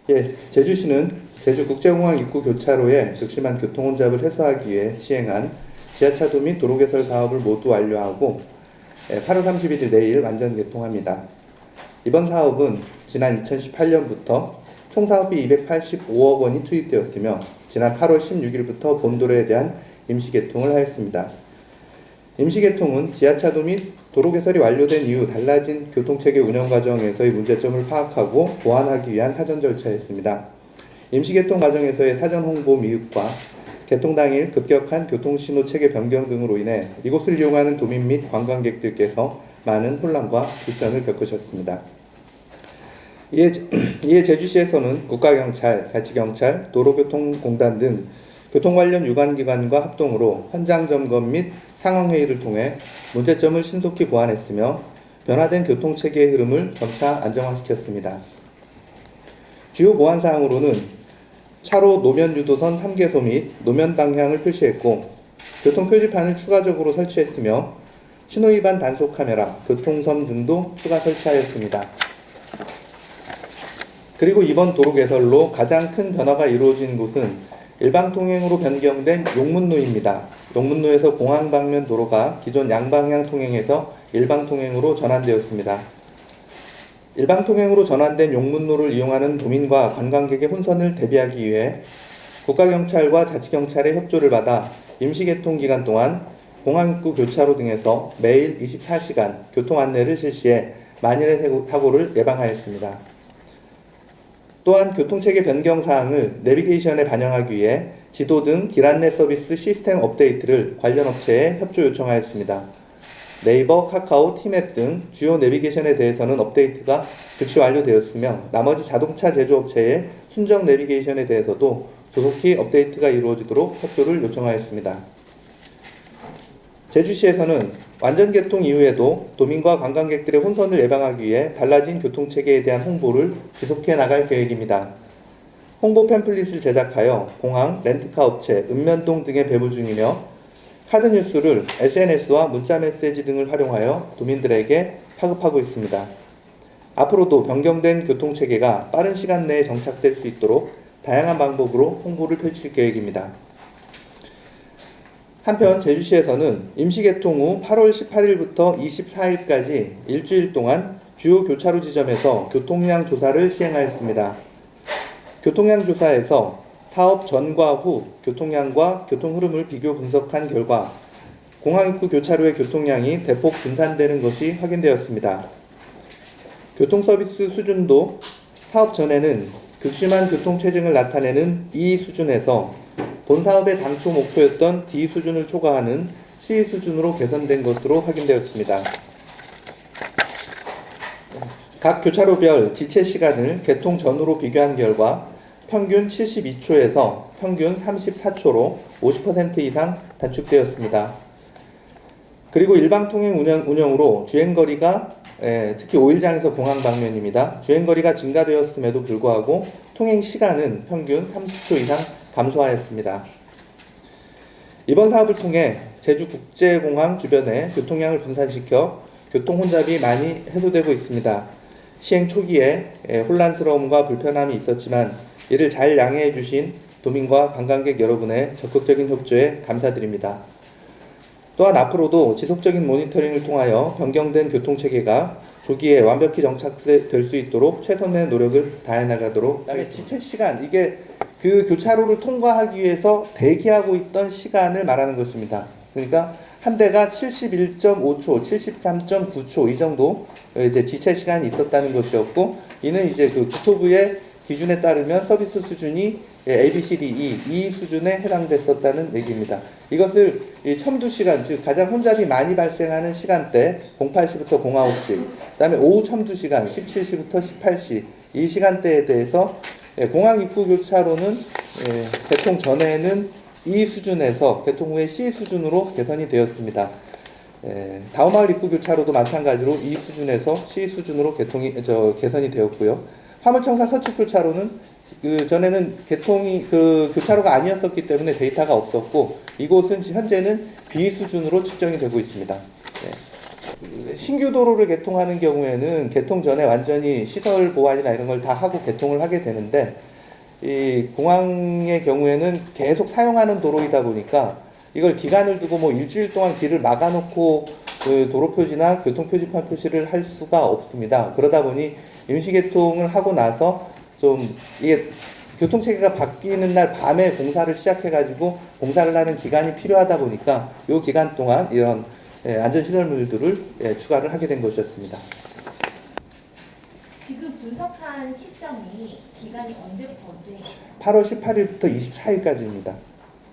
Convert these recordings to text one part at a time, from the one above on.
예, 제주시는 제주국제공항 입구 교차로의 극심한 교통혼잡을 해소하기 위해 시행한 지하차도 및 도로 개설 사업을 모두 완료하고 8월 31일 내일 완전 개통합니다. 이번 사업은 지난 2018년부터 총 사업비 285억 원이 투입되었으며 지난 8월 16일부터 본도로에 대한 임시 개통을 하였습니다. 임시 개통은 지하차도 및 도로 개설이 완료된 이후 달라진 교통체계 운영 과정에서의 문제점을 파악하고 보완하기 위한 사전 절차였습니다. 임시 개통 과정에서의 사전 홍보 미흡과 개통 당일 급격한 교통신호 체계 변경 등으로 인해 이곳을 이용하는 도민 및 관광객들께서 많은 혼란과 불편을 겪으셨습니다. 이에 제주시에서는 국가경찰, 자치경찰, 도로교통공단 등 교통 관련 유관기관과 합동으로 현장 점검 및 상황회의를 통해 문제점을 신속히 보완했으며 변화된 교통체계의 흐름을 점차 안정화시켰습니다. 주요 보완사항으로는 차로 노면 유도선 3개소 및 노면 방향을 표시했고 교통표지판을 추가적으로 설치했으며 신호위반 단속 카메라, 교통섬 등도 추가 설치하였습니다. 그리고 이번 도로 개설로 가장 큰 변화가 이루어진 곳은 일방통행으로 변경된 용문로입니다. 용문로에서 공항 방면 도로가 기존 양방향 통행에서 일방통행으로 전환되었습니다. 일방통행으로 전환된 용문로를 이용하는 도민과 관광객의 혼선을 대비하기 위해 국가경찰과 자치경찰의 협조를 받아 임시개통 기간 동안 공항입구 교차로 등에서 매일 24시간 교통 안내를 실시해 만일의 사고를 예방하였습니다. 또한 교통체계 변경 사항을 내비게이션에 반영하기 위해 지도 등 길 안내 서비스 시스템 업데이트를 관련 업체에 협조 요청하였습니다. 네이버, 카카오, 티맵 등 주요 내비게이션에 대해서는 업데이트가 즉시 완료되었으며 나머지 자동차 제조업체의 순정 내비게이션에 대해서도 조속히 업데이트가 이루어지도록 협조를 요청하였습니다. 제주시에서는 완전 개통 이후에도 도민과 관광객들의 혼선을 예방하기 위해 달라진 교통체계에 대한 홍보를 지속해 나갈 계획입니다. 홍보 팸플릿을 제작하여 공항, 렌트카 업체, 읍면동 등에 배부 중이며 카드 뉴스를 SNS와 문자 메시지 등을 활용하여 도민들에게 파급하고 있습니다. 앞으로도 변경된 교통체계가 빠른 시간 내에 정착될 수 있도록 다양한 방법으로 홍보를 펼칠 계획입니다. 한편 제주시에서는 임시개통 후 8월 18일부터 24일까지 일주일 동안 주요 교차로 지점에서 교통량 조사를 시행하였습니다. 교통량 조사에서 사업 전과 후 교통량과 교통 흐름을 비교 분석한 결과 공항입구 교차로의 교통량이 대폭 분산되는 것이 확인되었습니다. 교통서비스 수준도 사업 전에는 극심한 교통체증을 나타내는 E 수준에서 본 사업의 당초 목표였던 D 수준을 초과하는 C 수준으로 개선된 것으로 확인되었습니다. 각 교차로별 지체 시간을 개통 전후로 비교한 결과 평균 72초에서 평균 34초로 50% 이상 단축되었습니다. 그리고 일방통행 운영으로 주행거리가 특히 5일장에서 공항 방면입니다. 주행거리가 증가되었음에도 불구하고 통행 시간은 평균 30초 이상 감소하였습니다. 이번 사업을 통해 제주국제공항 주변에 교통량을 분산시켜 교통혼잡이 많이 해소되고 있습니다. 시행 초기에 혼란스러움과 불편함이 있었지만 이를 잘 양해해 주신 도민과 관광객 여러분의 적극적인 협조에 감사드립니다. 또한 앞으로도 지속적인 모니터링을 통하여 변경된 교통체계가 조기에 완벽히 정착될 수 있도록 최선의 노력을 다해 나가도록 하겠습니다. 지체 시간, 이게 그 교차로를 통과하기 위해서 대기하고 있던 시간을 말하는 것입니다. 그러니까 한 대가 71.5초, 73.9초 이 정도 이제 지체 시간이 있었다는 것이었고, 이는 이제 그 국토부의 기준에 따르면 서비스 수준이 A, B, C, D, E 수준에 해당됐었다는 얘기입니다. 이것을 첨두 시간, 즉 가장 혼잡이 많이 발생하는 시간대 08시부터 09시, 그 다음에 오후 첨두 시간 17시부터 18시 이 시간대에 대해서 공항 입구 교차로는 개통 전에는 E 수준에서 개통 후에 C 수준으로 개선이 되었습니다. 다우마을 입구 교차로도 마찬가지로 E 수준에서 C 수준으로 개선이 되었고요. 화물청사 서측 교차로는 그 전에는 교차로가 아니었었기 때문에 데이터가 없었고 이곳은 현재는 B 수준으로 측정이 되고 있습니다. 신규 도로를 개통하는 경우에는 개통 전에 완전히 시설 보완이나 이런 걸 다 하고 개통을 하게 되는데, 이 공항의 경우에는 계속 사용하는 도로이다 보니까 이걸 기간을 두고 뭐 일주일 동안 길을 막아놓고 그 도로 표지나 교통 표지판 표시를 할 수가 없습니다. 그러다 보니 임시 개통을 하고 나서 좀 이게 교통 체계가 바뀌는 날 밤에 공사를 시작해가지고 공사를 하는 기간이 필요하다 보니까 이 기간 동안 이런 안전시설물들을 추가를 하게 된 것이었습니다. 지금 분석한 시점이 기간이 언제부터 언제인가요? 8월 18일부터 24일까지입니다.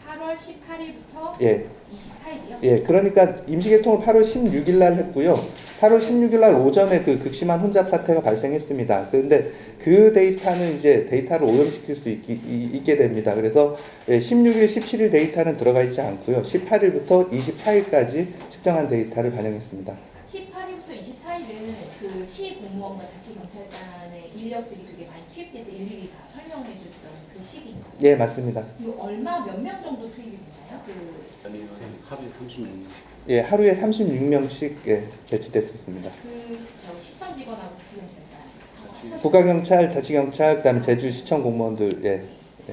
8월 18일부터 예. 24일이요? 예, 그러니까 임시개통을 8월 16일 날 했고요. 8월 16일 날 오전에 그 극심한 혼잡 사태가 발생했습니다. 그런데 그 데이터는 이제 데이터를 오염시킬 수 있게 됩니다. 그래서 16일, 17일 데이터는 들어가 있지 않고요. 18일부터 24일까지 측정한 데이터를 반영했습니다. 18일부터 24일은 그 시 공무원과 자치경찰관의 인력들이 되게 많이 투입돼서 일일이 다 설명해 줬던 그 시기인가요? 예, 맞습니다. 몇 명 정도 투입이 되나요? 하루에 36명. 예, 하루에 36명씩 배치됐었습니다. 시청 직원하고 자치경찰관. 국가경찰, 자치경찰, 그다음에 제주시청 공무원들. 예.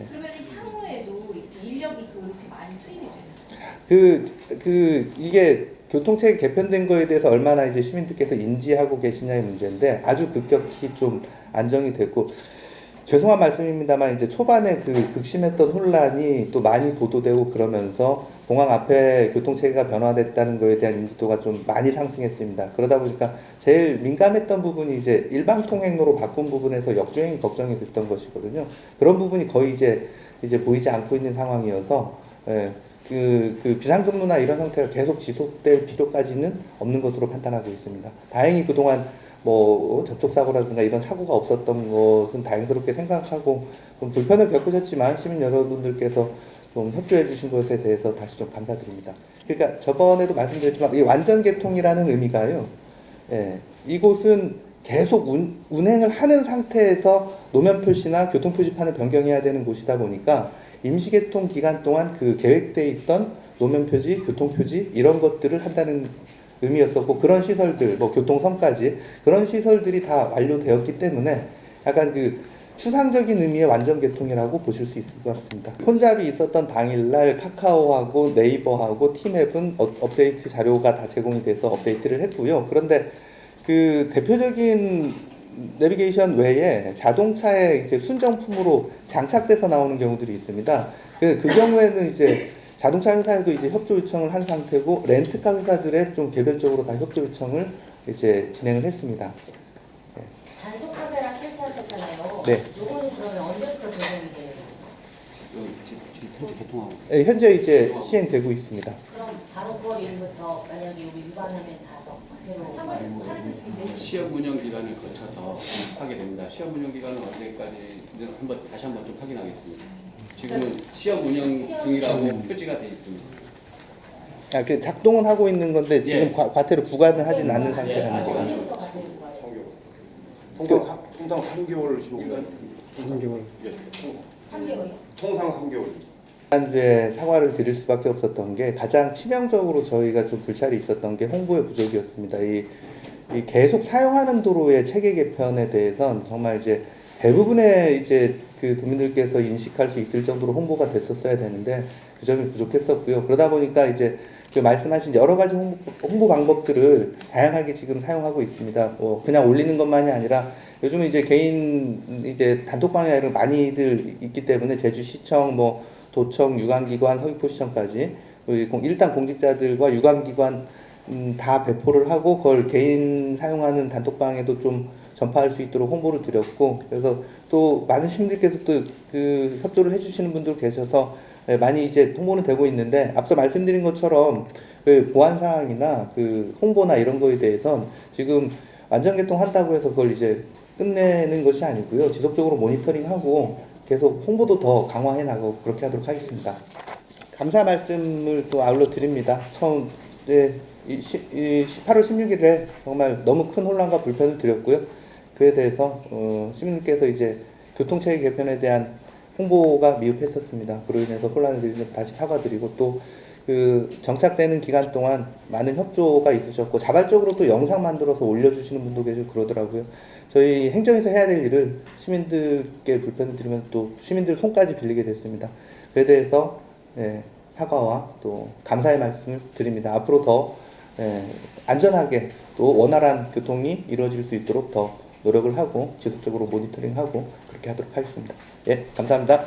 그러면 향후에도 이렇게 인력이 그렇게 많이 투입이 되나요? 이게 교통체계 개편된 거에 대해서 얼마나 이제 시민들께서 인지하고 계시냐의 문제인데 아주 급격히 좀 안정이 됐고, 죄송한 말씀입니다만 이제 초반에 그 극심했던 혼란이 또 많이 보도되고 그러면서 공항 앞에 교통체계가 변화됐다는 거에 대한 인지도가 좀 많이 상승했습니다. 그러다 보니까 제일 민감했던 부분이 이제 일방 통행로로 바꾼 부분에서 역주행이 걱정이 됐던 것이거든요. 그런 부분이 거의 이제 보이지 않고 있는 상황이어서 그 비상근무나 이런 형태가 계속 지속될 필요까지는 없는 것으로 판단하고 있습니다. 다행히 그동안 뭐 접촉사고라든가 이런 사고가 없었던 것은 다행스럽게 생각하고, 좀 불편을 겪으셨지만 시민 여러분들께서 좀 협조해 주신 것에 대해서 다시 좀 감사드립니다. 그러니까 저번에도 말씀드렸지만 이 완전 개통이라는 의미가요, 이곳은 계속 운행을 하는 상태에서 노면 표시나 교통 표지판을 변경해야 되는 곳이다 보니까 임시 개통 기간 동안 그 계획되어 있던 노면 표지, 교통 표지 이런 것들을 한다는 의미였었고, 그런 시설들, 뭐 교통선까지 그런 시설들이 다 완료되었기 때문에 약간 그 추상적인 의미의 완전 개통이라고 보실 수 있을 것 같습니다. 혼잡이 있었던 당일날 카카오하고 네이버하고 티맵은 업데이트 자료가 다 제공이 돼서 업데이트를 했고요. 그런데 그 대표적인 내비게이션 외에 자동차에 이제 순정품으로 장착돼서 나오는 경우들이 있습니다. 그 경우에는 이제 자동차 회사에도 이제 협조 요청을 한 상태고, 렌트카 회사들의 좀 개별적으로 다 협조 요청을 이제 진행을 했습니다. 단속 카메라 설치하셨잖아요. 네. 요거는 그러면 언제부터 적용이 돼요? 지금 현재 개통하고. 현재 이제 시행되고 있습니다. 그럼 바로 9월 1일부터 만약에 여기 위반하면 다 적대로 3월 8일부터 시험 운영 기간을 거쳐서 하게 됩니다. 시험 운영 기간은 언제까지 다시 한번 좀 확인하겠습니다. 지금은 시험 운영 중이라고 표지가 되어 있습니다. 그 작동은 하고 있는 건데 지금 예. 과태료 부과는 하진 않는 아직 상태랍니다. 안 언제부터 받는 거예요? 통상 3개월 시효가 3개월. 3개월이요? 통상 3개월. 지난주에 사과를 드릴 수밖에 없었던 게, 가장 치명적으로 저희가 좀 불찰이 있었던 게 홍보의 부족이었습니다. 이 계속 사용하는 도로의 체계 개편에 대해선 정말 이제 대부분의 이제 그 도민들께서 인식할 수 있을 정도로 홍보가 됐었어야 되는데 그 점이 부족했었고요. 그러다 보니까 이제 그 말씀하신 여러 가지 홍보 방법들을 다양하게 지금 사용하고 있습니다. 뭐 그냥 올리는 것만이 아니라 요즘은 이제 개인 이제 단톡방에 많이들 있기 때문에 제주시청, 뭐 도청, 유관기관, 서귀포시청까지 일단 공직자들과 유관기관 다 배포를 하고 그걸 개인 사용하는 단톡방에도 좀 전파할 수 있도록 홍보를 드렸고, 그래서 또 많은 시민들께서 또 그 협조를 해주시는 분들 계셔서 많이 이제 홍보는 되고 있는데, 앞서 말씀드린 것처럼 그 보안 사항이나 그 홍보나 이런 거에 대해선 지금 완전 개통한다고 해서 그걸 이제 끝내는 것이 아니고요. 지속적으로 모니터링하고 계속 홍보도 더 강화해 나가고 그렇게 하도록 하겠습니다. 감사 말씀을 또 아울러 드립니다. 처음 8월 16일에 정말 너무 큰 혼란과 불편을 드렸고요. 그에 대해서 시민들께서 이제 교통체계 개편에 대한 홍보가 미흡했었습니다. 그로 인해서 혼란을 드린 점 다시 사과드리고, 또 그 정착되는 기간 동안 많은 협조가 있으셨고 자발적으로 또 영상 만들어서 올려주시는 분도 계시고 그러더라고요. 저희 행정에서 해야 될 일을 시민들께 불편을 드리면 또 시민들 손까지 빌리게 됐습니다. 그에 대해서 사과와 또 감사의 말씀을 드립니다. 앞으로 더 안전하게 또 원활한 교통이 이루어질 수 있도록 더 노력을 하고 지속적으로 모니터링하고 그렇게 하도록 하겠습니다. 예, 감사합니다.